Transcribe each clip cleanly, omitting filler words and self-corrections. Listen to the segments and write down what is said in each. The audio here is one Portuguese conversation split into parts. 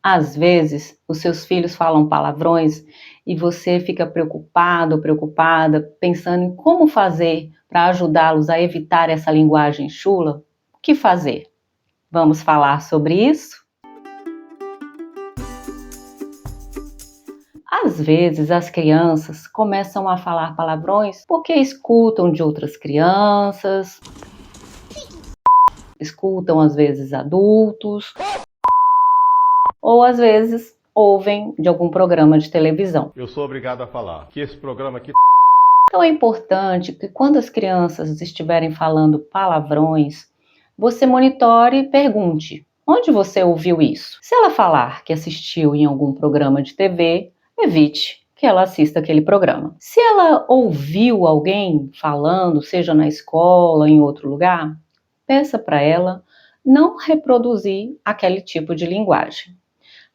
Às vezes, os seus filhos falam palavrões e você fica preocupado ou preocupada, pensando em como fazer para ajudá-los a evitar essa linguagem chula. O que fazer? Vamos falar sobre isso? Às vezes, as crianças começam a falar palavrões porque escutam de outras crianças, escutam às vezes adultos, ou às vezes ouvem de algum programa de televisão. Eu sou obrigado a falar que esse programa aqui... Então é importante que quando as crianças estiverem falando palavrões, você monitore e pergunte: onde você ouviu isso? Se ela falar que assistiu em algum programa de TV, evite que ela assista aquele programa. Se ela ouviu alguém falando, seja na escola ou em outro lugar, peça para ela não reproduzir aquele tipo de linguagem.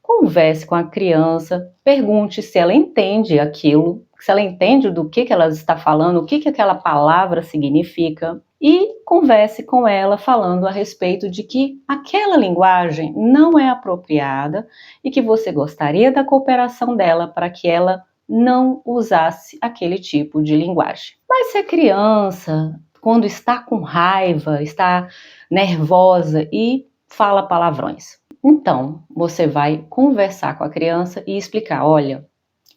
Converse com a criança, pergunte se ela entende aquilo, se ela entende do que ela está falando, o que aquela palavra significa, e converse com ela falando a respeito de que aquela linguagem não é apropriada e que você gostaria da cooperação dela para que ela não usasse aquele tipo de linguagem. Mas se a criança, quando está com raiva, está nervosa e fala palavrões, então você vai conversar com a criança e explicar: olha,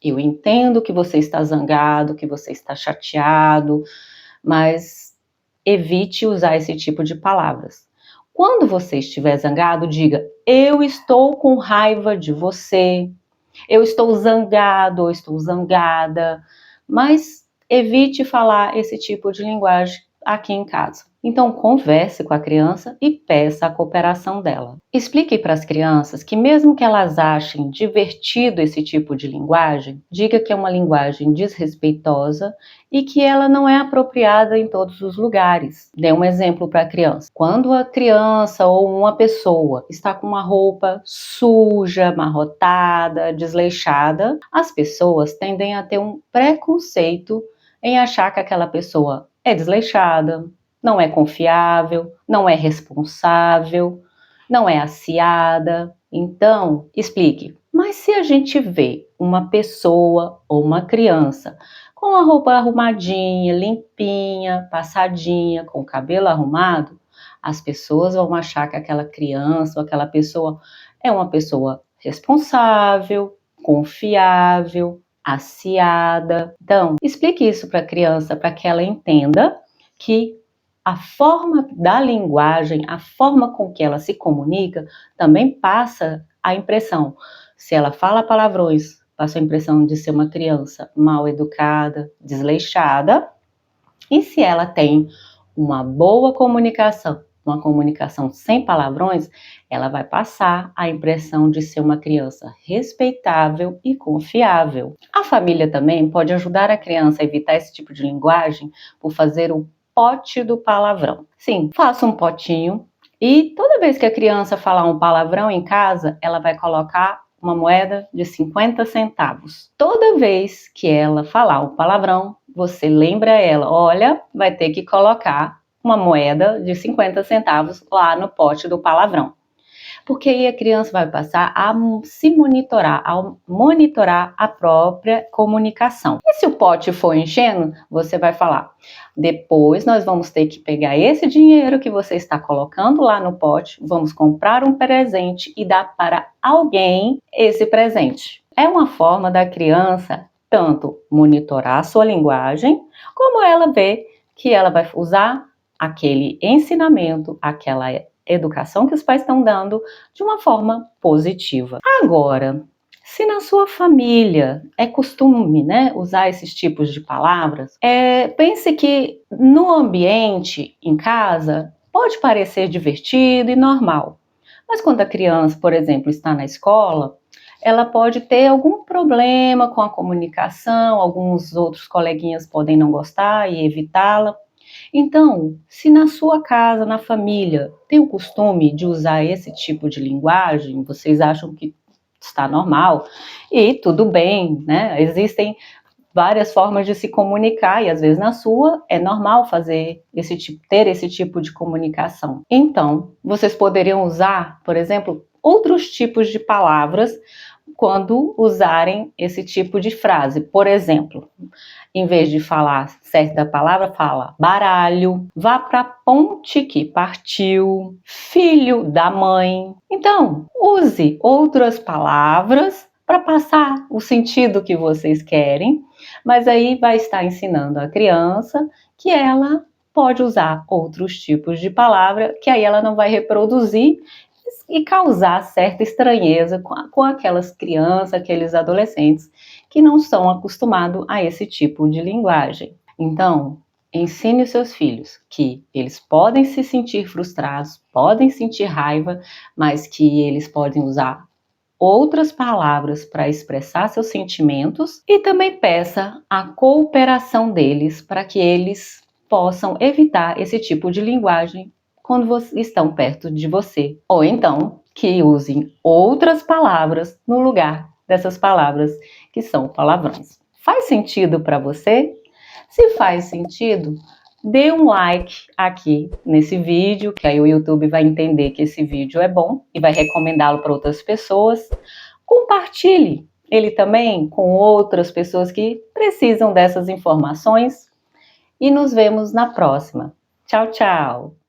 eu entendo que você está zangado, que você está chateado, mas evite usar esse tipo de palavras. Quando você estiver zangado, diga: eu estou com raiva de você, eu estou zangado ou estou zangada, mas evite falar esse tipo de linguagem aqui em casa. Então converse com a criança e peça a cooperação dela. Explique para as crianças que mesmo que elas achem divertido esse tipo de linguagem, diga que é uma linguagem desrespeitosa e que ela não é apropriada em todos os lugares. Dê um exemplo para a criança. Quando a criança ou uma pessoa está com uma roupa suja, amarrotada, desleixada, as pessoas tendem a ter um preconceito em achar que aquela pessoa é desleixada, não é confiável, não é responsável, não é aciada. Então, explique. Mas se a gente vê uma pessoa ou uma criança com a roupa arrumadinha, limpinha, passadinha, com o cabelo arrumado, as pessoas vão achar que aquela criança ou aquela pessoa é uma pessoa responsável, confiável, aciada. Então, explique isso para a criança para que ela entenda que a forma da linguagem, a forma com que ela se comunica, também passa a impressão. Se ela fala palavrões, passa a impressão de ser uma criança mal educada, desleixada. E se ela tem uma boa comunicação, uma comunicação sem palavrões, ela vai passar a impressão de ser uma criança respeitável e confiável. A família também pode ajudar a criança a evitar esse tipo de linguagem por fazer o pote do palavrão. Sim, faça um potinho e toda vez que a criança falar um palavrão em casa, ela vai colocar uma moeda de 50 centavos. Toda vez que ela falar um palavrão, você lembra ela: olha, vai ter que colocar uma moeda de 50 centavos lá no pote do palavrão. Porque aí a criança vai passar a se monitorar, a monitorar a própria comunicação. E se o pote for enchendo, você vai falar: depois nós vamos ter que pegar esse dinheiro que você está colocando lá no pote, vamos comprar um presente e dar para alguém esse presente. É uma forma da criança tanto monitorar a sua linguagem, como ela ver que ela vai usar aquele ensinamento, aquela educação que os pais estão dando de uma forma positiva. Agora, se na sua família é costume, né, usar esses tipos de palavras, pense que no ambiente, em casa, pode parecer divertido e normal. Mas quando a criança, por exemplo, está na escola, ela pode ter algum problema com a comunicação, alguns outros coleguinhas podem não gostar e evitá-la. Então, se na sua casa, na família, tem o costume de usar esse tipo de linguagem, vocês acham que está normal e tudo bem, né? Existem várias formas de se comunicar e às vezes na sua é normal ter esse tipo de comunicação. Então, vocês poderiam usar, por exemplo, outros tipos de palavras quando usarem esse tipo de frase. Por exemplo, em vez de falar certa palavra, fala baralho, vá pra ponte que partiu, filho da mãe. Então, use outras palavras para passar o sentido que vocês querem, mas aí vai estar ensinando a criança que ela pode usar outros tipos de palavra, que aí ela não vai reproduzir e causar certa estranheza com aquelas crianças, aqueles adolescentes que não são acostumados a esse tipo de linguagem. Então, ensine os seus filhos que eles podem se sentir frustrados, podem sentir raiva, mas que eles podem usar outras palavras para expressar seus sentimentos, e também peça a cooperação deles para que eles possam evitar esse tipo de linguagem quando estão perto de você. Ou então, que usem outras palavras no lugar dessas palavras que são palavrões. Faz sentido para você? Se faz sentido, dê um like aqui nesse vídeo, que aí o YouTube vai entender que esse vídeo é bom e vai recomendá-lo para outras pessoas. Compartilhe ele também com outras pessoas que precisam dessas informações. E nos vemos na próxima. Tchau, tchau!